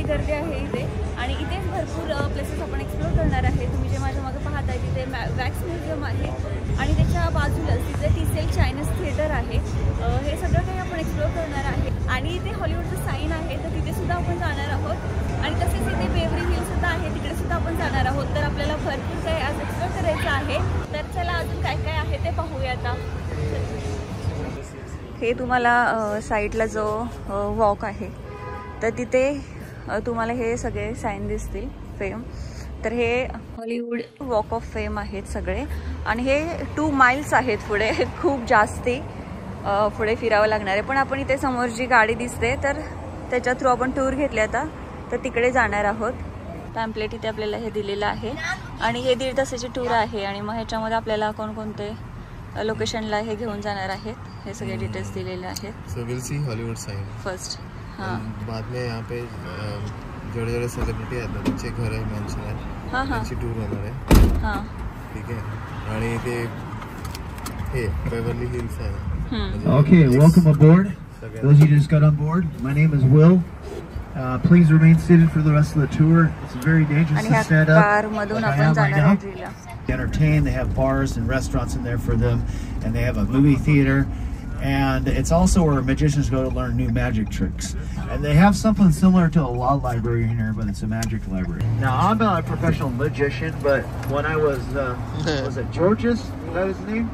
गर्दी आहे इथे आणि इथेच भरपूर प्लेसेस आपण एक्सप्लोर करणार आहे। तुम्ही जे माझ्या मागे पाहत आहे तिथे वॅक्स म्युझियम आहे आणि त्याच्या बाजूलाच तिथे TCL चायनीज थिएटर आहे। हे सगळं काही आपण एक्सप्लोर करणार आहे आणि इथे हॉलिवूडचं साईन आहे तर तिथे सुद्धा आपण जाणार आहोत आणि तसेच इथे बेवरी हिल सुद्धा आहे तिकडे सुद्धा आपण जाणार आहोत। तर आपल्याला भरपूर काही आज एक्सप्लोर करायचं आहे तर चला अजून काय काय आहे ते पाहूया आता। हे तुम्हाला साईडला जो वॉक आहे तर तिथे तुम्हाला हे सगळे साईन दिसतील फेम। तर हे हॉलिवूड वॉक ऑफ फेम आहेत सगळे आणि हे 2 माइल्स आहेत पुढे खूप जास्ती पुढे फिरावं लागणार आहे। पण आपण इथे समोर जी गाडी दिसते तर त्याच्या थ्रू आपण टूर घेतली आता तर तिकडे जाणार आहोत। पॅम्पलेट इथे आपल्याला हे दिलेलं आहे आणि हे 1.5 तासाची टूर आहे आणि मग ह्याच्यामध्ये आपल्याला कोणकोणते लोकेशनला हे घेऊन जाणार आहेत हे सगळे डिटेल्स दिलेले आहेत। So will see Hollywood sign first, बाद में यहाँ पे जोड़े जोड़े सेलिब्रिटी आहेत ना त्यांचे घर आहे, मेंशन आहे, त्यांची टूर होणार आहे। ठीक आहे आणि ते हे बेवर्ली हिल्स आहे। Okay, welcome aboard. Those who just got on board, my name is Will. Please remain seated for the rest of the tour. It's very dangerous to stand up. Like I am right now. Entertain. They have bars and restaurants in there for them, and they have a movie theater, and it's also where magicians go to learn new magic tricks. And they have something similar to a law library in here, but it's a magic library. Now I'm not a professional magician, but when I was at George's, is that his name?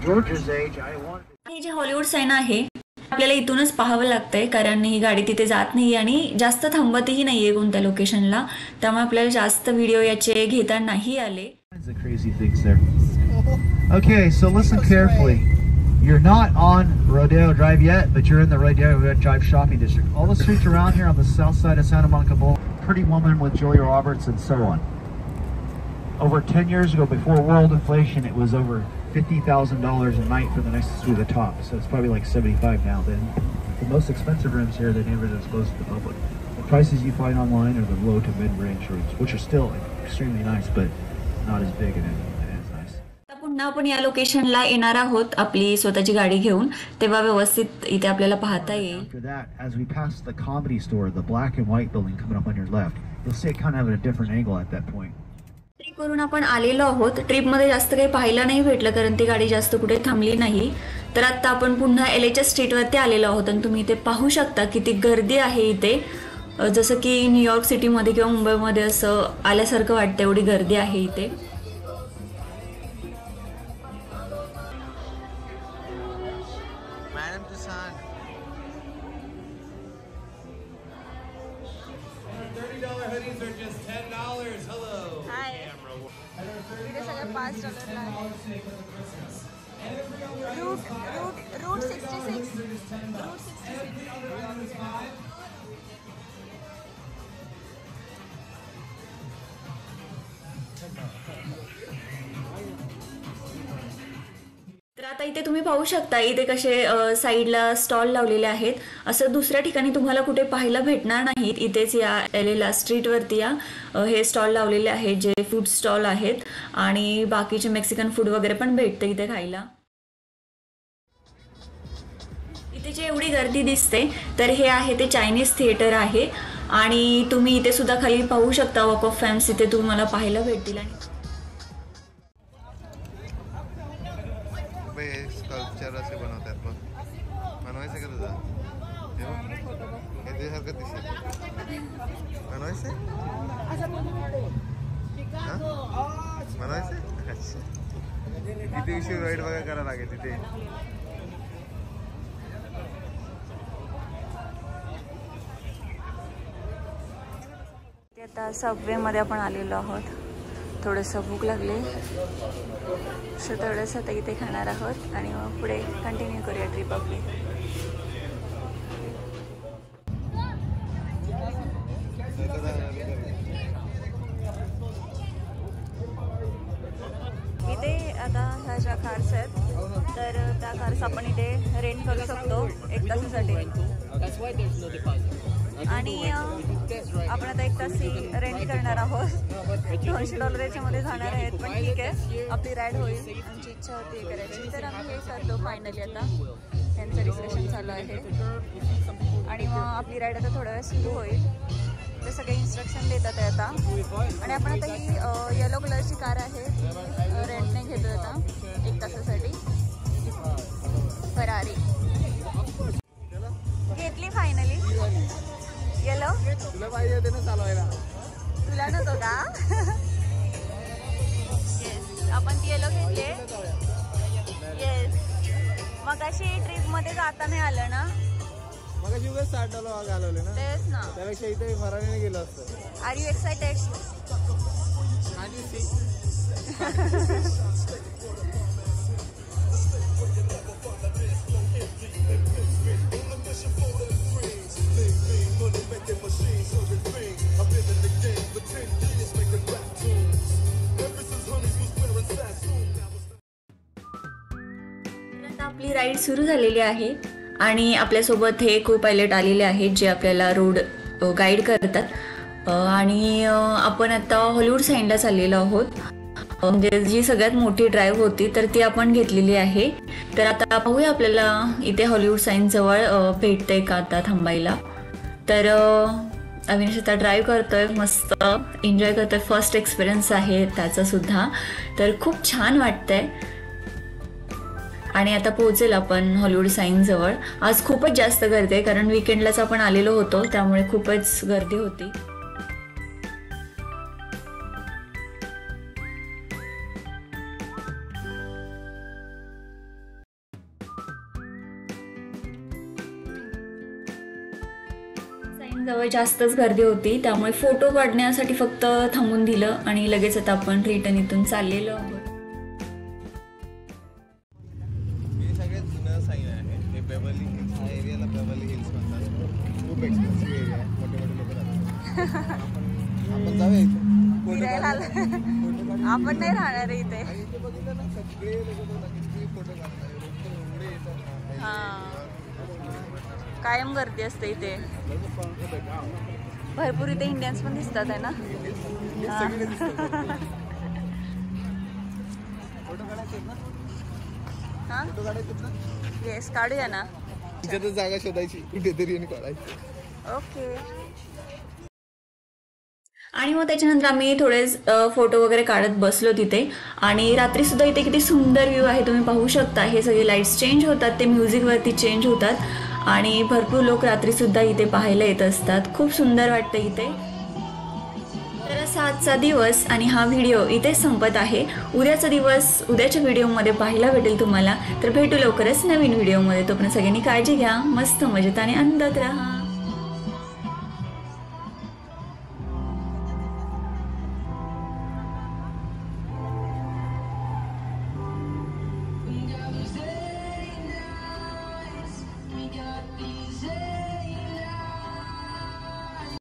George's age, I wanted. हे जे Hollywood sign आहे आपल्याला इथूनच पाहावं लागतंय कारण ही गाडी तिथे जात नाही आणि जास्त थांबतही नाहीये कोणत्या लोकेशनला, त्यामुळे आपल्याला जास्त व्हिडिओ याचे घेता नाही आले। Okay, so listen carefully. You're not on Rodeo Drive yet, but you're in the Rodeo Drive shopping district. All the streets around here on the south side of Santa Monica Boulevard, Pretty Woman with Julia Roberts and so on. Over 10 years ago, before world inflation, it was over $50,000 a night for the next to the top. So it's probably like 75 now. Then the most expensive rooms here, they never disclose to the public. The prices you find online are the low to mid-range rooms, which are still extremely nice, but not as big and as nice. पुन्हा आपण या लोकेशनला येणार आहोत आपली स्वतःची गाडी घेऊन, तेव्हा व्यवस्थित इथे आपल्याला पाहता येईल। After that, as we pass the Comedy Store, the black and white building coming up on your left, you'll see it kind of at a different angle at that point. Trip करून आपण आलेलो आहोत। ट्रिपमध्ये जास्त काही पाहायला नाही भेटलं कारण ती गाडी जास्त कुठे थांबली नाही। तर आता आपण पुन्हा LHS स्ट्रीटवरती आलेलो आहोत आणि तुम्ही इथे पाहू शकता किती गर्दी आहे इथे, जसं की न्यूयॉर्क सिटीमध्ये किंवा मुंबईमध्ये असं आल्यासारखं वाटतं, एवढी गर्दी आहे इथे। Route 66. तर आता इथे तुम्ही पाहू शकता इथे कसे साईडला स्टॉल लावलेले आहेत, असं दुसऱ्या ठिकाणी तुम्हाला कुठे पाहायला भेटणार नाहीत। इथेच या एलेला स्ट्रीटवरती या हे स्टॉल लावलेले आहेत जे फूड स्टॉल आहेत आणि बाकीचे मेक्सिकन फूड वगैरे पण भेटतं इथे खायला। इथे जे एवढी गर्दी दिसते तर हे आहे ते चायनीज थिएटर आहे आणि तुम्ही इथे सुद्धा खाली पाहू शकता वॉक ऑफ फेम्स इथे तुम्हाला पाहायला भेटतील। आणि स्कल्पचर असे बनवतात बघ, बनवायचं का तुझा? हे सारखं दिसेल, बनवायचं बनवायचं। अच्छा, किती उशीर राईड बघा करायला लागेल तिथे। आता सबवेमध्ये आपण आलेलो आहोत, थोडंसं भूक लागले सो थोडंसं आता इथे खाणार आहोत आणि मग पुढे कंटिन्यू करूया ट्रिप आपली। इथे आता ह्या ज्या कार्स आहेत तर त्या कार्स आपण इथे रेंट करू शकतो 1 तासासाठी आणि आपण आता 1 तास रेंट करणार आहोत। $200 याच्यामध्ये जाणार आहेत, पण ठीक आहे आपली राईड होईल, आमची इच्छा होती करायची तर आम्ही हे करतो फायनली। आता त्यांचं डिस्कशन चालू आहे आणि मग आपली राईड आता थोडा वेळ सुरू होईल ते सगळे इन्स्ट्रक्शन देतात आहे आता. आणि आपण आता ही येलो कलरची कार आहे ती रेंटने घेतोय आता 1 तासासाठी. फरारी घेतली फायनली. येलो तुला पाहिजे होते ना चालवायला, तुला नव्हतो का? येस, आपण ती येलो घेतली. येस, मग अशी ट्रिप मध्ये जाता नाही आलं ना. मग अशी उगाच $60 घालवले ना. तेच ना, त्यापेक्षा इथे फरारीने गेलो असतं. Are you excited? आपली राईड सुरू झालेली आहे आणि आपल्यासोबत हे को पायलट आलेले आहेत जे आपल्याला रोड गाईड करतात. आणि आपण आता हॉलिवूड साईडला चाललेलो आहोत. म्हणजे जी सगळ्यात मोठी ड्राईव्ह होती तर ती आपण घेतलेली आहे. तर आता पाहूया आपल्याला इथे हॉलिवूड साईडजवळ भेटतंय का आता थांबायला. तर अविनाश आता ड्राईव्ह करतोय, मस्त एन्जॉय करतोय. फर्स्ट एक्सपिरियन्स आहे त्याचा सुद्धा, तर खूप छान वाटतंय. आणि आता पोहोचेल आपण हॉलिवूड साईनजवळ. आज खूपच जास्त गर्दी आहे कारण वीकेंडलाच आपण आलेलो होतो त्यामुळे खूपच गर्दी होती. साईनजवळ जास्तच गर्दी होती त्यामुळे फोटो काढण्यासाठी फक्त थांबून दिलं आणि लगेच आता आपण रिटर्न इथून चाललेलो आहोत. आपण जाऊया आपण नाही राहणार इथे. हा, कायम गर्दी असते इथे. भरपूर इथे इंडियन्स पण दिसतात आहे ना. येस, काढूया ना. जागा शोधायची कुठेतरी आणि काढायची. ओके. आणि मग त्याच्यानंतर आम्ही थोडे फोटो वगैरे काढत बसलो तिथे. आणि रात्री सुद्धा इथे किती सुंदर व्ह्यू आहे तुम्ही पाहू शकता. हे सगळे लाईट्स चेंज होतात, ते म्युझिकवरती चेंज होतात आणि भरपूर लोक रात्री सुद्धा इथे पाहायला येत असतात. खूप सुंदर वाटतं इथे. तर असा आजचा दिवस आणि हा व्हिडिओ इथेच संपत आहे. उद्याचा दिवस उद्याच्या व्हिडिओमध्ये पाहायला भेटेल तुम्हाला. तर भेटू लवकरच नवीन व्हिडिओमध्ये. तोपर्यंत सगळ्यांनी काळजी घ्या, मस्त मजेत आणि आनंदात राहा.